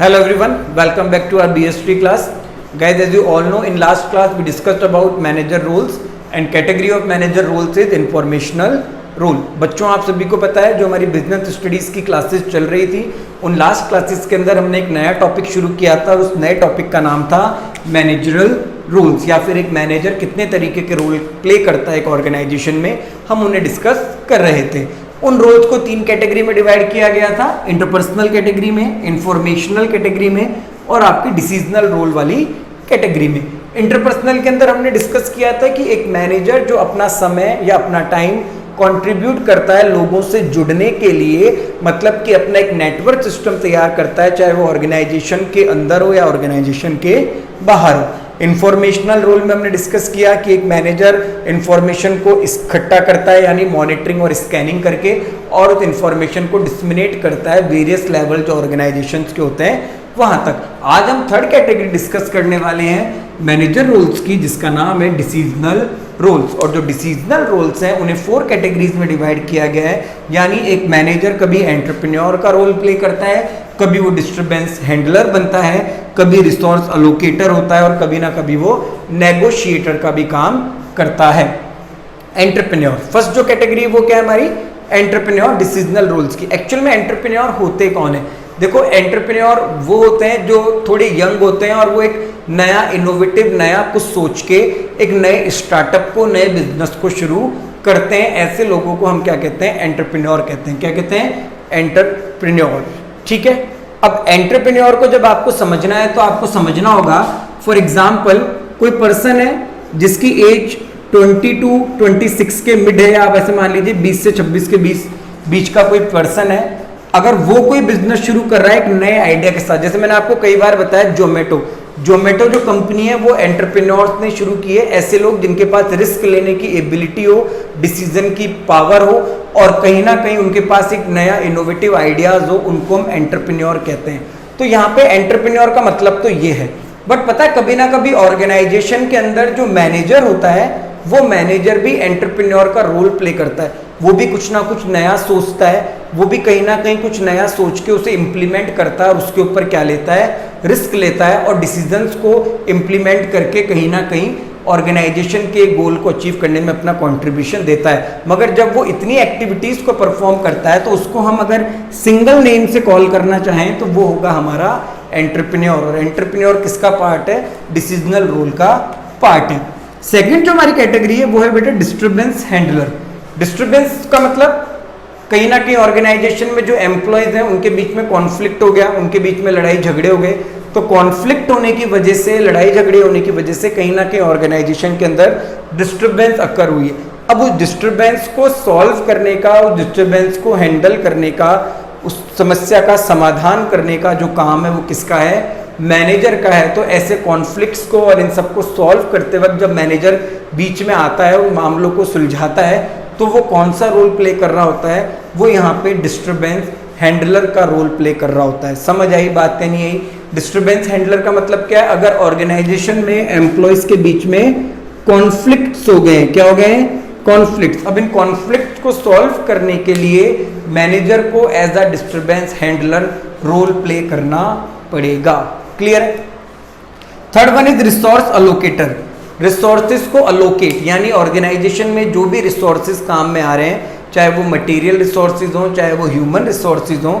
Hello everyone, welcome back to our BS3 class. Guys, as you all know, in last class we discussed about manager roles and category of manager roles is informational role. बच्चों आप सभी को पता है जो हमारी business studies की classes चल रही थी उन लास्ट क्लासेस के अंदर हमने एक नया टॉपिक शुरू किया था। उस नए टॉपिक का नाम था मैनेजरियल रोल्स या फिर एक मैनेजर कितने तरीके के रोल प्ले करता है एक ऑर्गेनाइजेशन में, हम उन्हें डिस्कस कर रहे थे। उन रोल्स को 3 कैटेगरी में डिवाइड किया गया था, इंटरपर्सनल कैटेगरी में, इंफॉर्मेशनल कैटेगरी में और आपकी डिसीजनल रोल वाली कैटेगरी में। इंटरपर्सनल के अंदर हमने डिस्कस किया था कि एक मैनेजर जो अपना समय या अपना टाइम कंट्रीब्यूट करता है लोगों से जुड़ने के लिए, मतलब कि अपना एक नेटवर्क सिस्टम तैयार करता है, चाहे वो ऑर्गेनाइजेशन के अंदर हो या ऑर्गेनाइजेशन के बाहर हो। इंफॉर्मेशनल रोल में हमने डिस्कस किया कि एक मैनेजर इंफॉर्मेशन को इकट्ठा करता है यानी मॉनिटरिंग और स्कैनिंग करके, और उस इंफॉर्मेशन को डिसमिनेट करता है वेरियस लेवल जो ऑर्गेनाइजेशंस के होते हैं वहां तक। आज हम थर्ड कैटेगरी डिस्कस करने वाले हैं मैनेजर रोल्स की, जिसका नाम है डिसीजनल रोल्स। और जो डिसीजनल रोल्स हैं उन्हें 4 कैटेगरीज में डिवाइड किया गया है, यानी एक मैनेजर कभी एंटरप्रेन्योर का रोल प्ले करता है, कभी वो डिस्टर्बेंस हैंडलर बनता है, कभी रिसोर्स अलोकेटर होता है और कभी ना कभी वो नेगोशिएटर का भी काम करता है। एंटरप्रेन्योर फर्स्ट जो कैटेगरी वो क्या है हमारी एंटरप्रेन्योर डिसीजनल रोल्स की। एक्चुअल में एंटरप्रेन्योर होते कौन है? देखो, एंटरप्रेन्योर वो होते हैं जो थोड़े यंग होते हैं और वो एक नया इनोवेटिव नया कुछ सोच के एक नए स्टार्टअप को, नए बिजनेस को शुरू करते हैं। ऐसे लोगों को हम क्या कहते हैं? एंटरप्रेन्योर कहते हैं। क्या कहते हैं? एंटरप्रेन्योर। ठीक है, अब एंटरप्रेन्योर को जब आपको समझना है तो आपको समझना होगा, फॉर एग्जाम्पल कोई पर्सन है जिसकी एज 22-26 के मिड है, आप ऐसे मान लीजिए 20 से 26 के बीच का कोई पर्सन है। अगर वो कोई बिजनेस शुरू कर रहा है एक नए आइडिया के साथ, जैसे मैंने आपको कई बार बताया जोमेटो जो कंपनी है वो एंटरप्रेन्योर्स ने शुरू की है। ऐसे लोग जिनके पास रिस्क लेने की एबिलिटी हो, डिसीजन की पावर हो और कहीं ना कहीं उनके पास एक नया इनोवेटिव आइडियाज हो, उनको हम एंटरप्रेन्योर कहते हैं। तो यहाँ पे एंटरप्रेन्योर का मतलब तो ये है। बट पता है कभी ना कभी ऑर्गेनाइजेशन के अंदर जो मैनेजर होता है वो मैनेजर भी एंटरप्रेन्योर का रोल प्ले करता है। वो भी कुछ ना कुछ नया सोचता है, वो भी कहीं ना कहीं कुछ नया सोच के उसे इम्प्लीमेंट करता है और उसके ऊपर क्या लेता है? रिस्क लेता है और डिसीजंस को इम्प्लीमेंट करके कहीं ना कहीं ऑर्गेनाइजेशन के गोल को अचीव करने में अपना कंट्रीब्यूशन देता है। मगर जब वो इतनी एक्टिविटीज को परफॉर्म करता है तो उसको हम अगर सिंगल नेम से कॉल करना चाहें तो वो होगा हमारा एंटरप्रेन्योर। और एंटरप्रेन्योर किसका पार्ट है? डिसीजनल रोल का पार्ट है। सेकंड जो हमारी कैटेगरी है वो है बेटा डिस्टर्बेंस हैंडलर। डिस्टर्बेंस का मतलब कहीं ना कहीं ऑर्गेनाइजेशन में जो एम्प्लॉयज हैं उनके बीच में कॉन्फ्लिक्ट हो गया, उनके बीच में लड़ाई झगड़े हो गए। तो कॉन्फ्लिक्ट होने की वजह से, लड़ाई झगड़े होने की वजह से कहीं ना कहीं ऑर्गेनाइजेशन के अंदर डिस्टर्बेंस अकर हुई है। अब उस डिस्टर्बेंस को सॉल्व करने का, उस डिस्टर्बेंस को हैंडल करने का, उस समस्या का समाधान करने का जो काम है वो किसका है? मैनेजर का है। तो ऐसे कॉन्फ्लिक्ट्स को और इन सबको सॉल्व करते वक्त जब मैनेजर बीच में आता है उन मामलों को सुलझाता है तो वो कौन सा रोल प्ले कर रहा होता है? वो यहाँ पे डिस्टर्बेंस हैंडलर का रोल प्ले कर रहा होता है। समझ आई बात? नहीं आई? डिस्टर्बेंस हैंडलर का मतलब क्या है? अगर ऑर्गेनाइजेशन में एम्प्लॉयज के बीच में कॉन्फ्लिक्ट्स हो गए, क्या हो गए? कॉन्फ्लिक्ट्स। अब इन कॉन्फ्लिक्ट को सॉल्व करने के लिए मैनेजर को as a disturbance handler role play करना पड़ेगा। क्लियर है? Third one is resource allocator. Resources को अलोकेट यानी ऑर्गेनाइजेशन में जो भी रिसोर्सेज काम में आ रहे हैं, चाहे वो मटेरियल रिसोर्सेज हो, चाहे वो ह्यूमन रिसोर्सेज हो,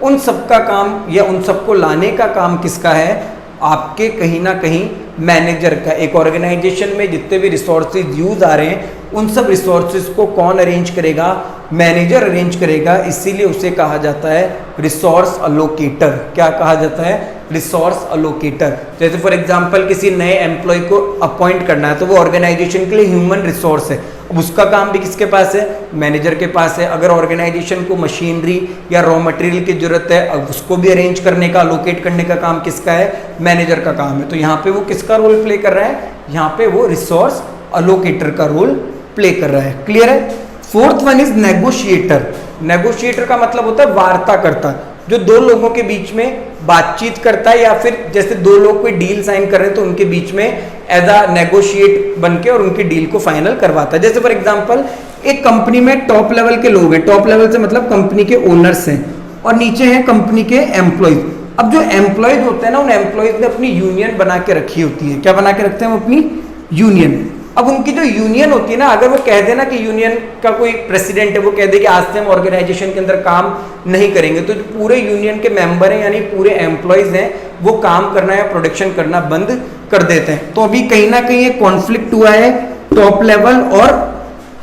उन सब का काम या उन सबको लाने का काम किसका है? आपके कहीं ना कहीं मैनेजर का। एक ऑर्गेनाइजेशन में जितने भी रिसोर्सेज यूज आ रहे हैं उन सब रिसोर्सेज को कौन अरेंज करेगा? मैनेजर अरेंज करेगा। इसीलिए उसे कहा जाता है रिसोर्स अलोकेटर। क्या कहा जाता है? रिसोर्स अलोकेटर। जैसे फॉर एग्जांपल किसी नए एम्प्लॉय को अपॉइंट करना है तो वो ऑर्गेनाइजेशन के लिए ह्यूमन रिसोर्स है। अब उसका काम भी किसके पास है? मैनेजर के पास है। अगर ऑर्गेनाइजेशन को मशीनरी या रॉ मटेरियल की जरूरत है, अब उसको भी अरेंज करने का, अलोकेट करने का काम किसका है? मैनेजर का काम है। तो यहाँ पे वो किसका रोल प्ले कर रहा है? यहाँ पे वो रिसोर्स अलोकेटर का रोल प्ले कर रहा है। क्लियर है? Fourth one is negotiator. Negotiator का मतलब होता है वार्ता करता, जो दो लोगों के बीच में बातचीत करता है, या फिर जैसे दो लोग कोई डील साइन कर रहे हैं तो उनके बीच में एज अ नेगोशिएट बनके और उनकी डील को फाइनल करवाता है। जैसे फॉर एग्जांपल एक कंपनी में टॉप लेवल के लोग हैं, टॉप लेवल से मतलब कंपनी के ओनर्स हैं, और नीचे हैं कंपनी के एम्प्लॉयज। अब जो एम्प्लॉयज होते हैं ना, उन एम्प्लॉयज ने अपनी यूनियन बना के रखी होती है। क्या बना के रखते हैं वो? अपनी यूनियन। अब उनकी जो यूनियन होती है ना, अगर वो कह देना कि यूनियन का कोई प्रेसिडेंट है, वो कह दे कि आज से हम ऑर्गेनाइजेशन के अंदर काम नहीं करेंगे, तो जो पूरे यूनियन के मेंबर हैं यानी पूरे एम्प्लॉयज हैं, वो काम करना या प्रोडक्शन करना बंद कर देते हैं। तो अभी कहीं ना कहीं एक कॉन्फ्लिक्ट हुआ है टॉप लेवल और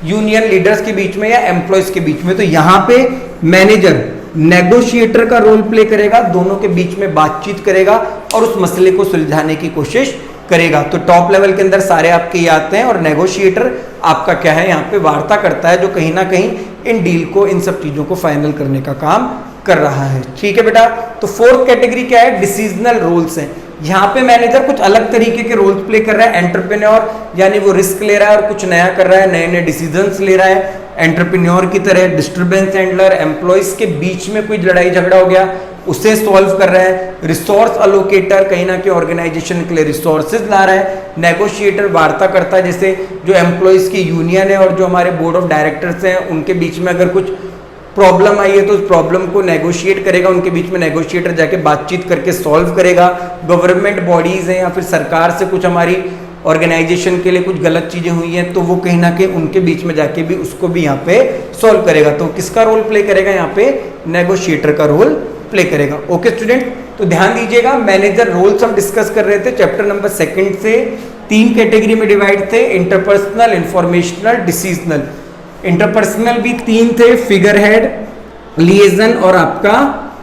यूनियन लीडर्स के बीच में या एम्प्लॉयज के बीच में। तो यहां पे मैनेजर नेगोशिएटर का रोल प्ले करेगा, दोनों के बीच में बातचीत करेगा और उस मसले को सुलझाने की कोशिश करेगा। तो टॉप लेवल के अंदर सारे आपके ये आते हैं और नेगोशिएटर आपका क्या है, यहाँ पे वार्ता करता है, जो कहीं ना कहीं इन डील को, इन सब चीजों को फाइनल करने का काम कर रहा है। ठीक है बेटा। तो फोर्थ कैटेगरी क्या है? डिसीजनल रोल्स हैं। यहाँ पे मैनेजर कुछ अलग तरीके के रोल्स प्ले कर रहा है। एंटरप्रेन्योर यानी वो रिस्क ले रहा है और कुछ नया कर रहा है, नए नए डिसीजंस ले रहा है एंटरप्रेन्योर की तरह। डिस्टर्बेंस हैंडलर, एम्प्लॉयज के बीच में कोई लड़ाई झगड़ा हो गया उसे सॉल्व कर रहा है। रिसोर्स अलोकेटर कहीं ना कहीं ऑर्गेनाइजेशन के लिए रिसोर्सेज ला रहा है। नेगोशिएटर वार्ता करता है, जैसे जो एम्प्लॉयज की यूनियन है और जो हमारे बोर्ड ऑफ डायरेक्टर्स हैं उनके बीच में अगर कुछ प्रॉब्लम आई है तो उस प्रॉब्लम को नेगोशिएट करेगा, उनके बीच में नेगोशिएटर जाके बातचीत करके सॉल्व करेगा। गवर्नमेंट बॉडीज हैं या फिर सरकार से कुछ हमारी ऑर्गेनाइजेशन के लिए कुछ गलत चीजें हुई हैं तो वो कहीं ना कहीं उनके बीच में जाके भी उसको भी यहाँ पे सॉल्व करेगा। तो किसका रोल प्ले करेगा? यहाँ पे नेगोशिएटर का रोल प्ले करेगा। ओके स्टूडेंट, तो ध्यान दीजिएगा, मैनेजर रोल्स हम डिस्कस कर रहे थे चैप्टर नंबर 2 से। 3 कैटेगरी में डिवाइड थे, इंटरपर्सनल, इंफॉर्मेशनल, डिसीजनल। इंटरपर्सनल भी 3 थे, फिगर हेड, लिएजन और आपका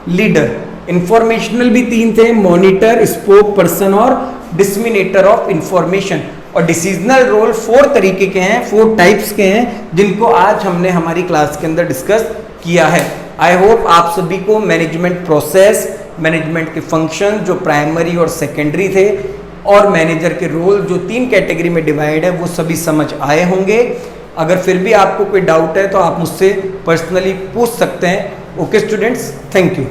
लीडर। इंफॉर्मेशनल भी 3 थे, मॉनिटर, स्पोक पर्सन और डिसमिनेटर ऑफ इंफॉर्मेशन। और डिसीजनल रोल 4 तरीके के हैं, 4 टाइप्स के हैं, जिनको आज हमने हमारी क्लास के अंदर डिस्कस किया है। आई होप आप सभी को मैनेजमेंट प्रोसेस, मैनेजमेंट के फंक्शन जो प्राइमरी और सेकेंडरी थे और मैनेजर के रोल जो 3 कैटेगरी में डिवाइड है वो सभी समझ आए होंगे। अगर फिर भी आपको कोई डाउट है तो आप मुझसे पर्सनली पूछ सकते हैं। Okay students, thank you.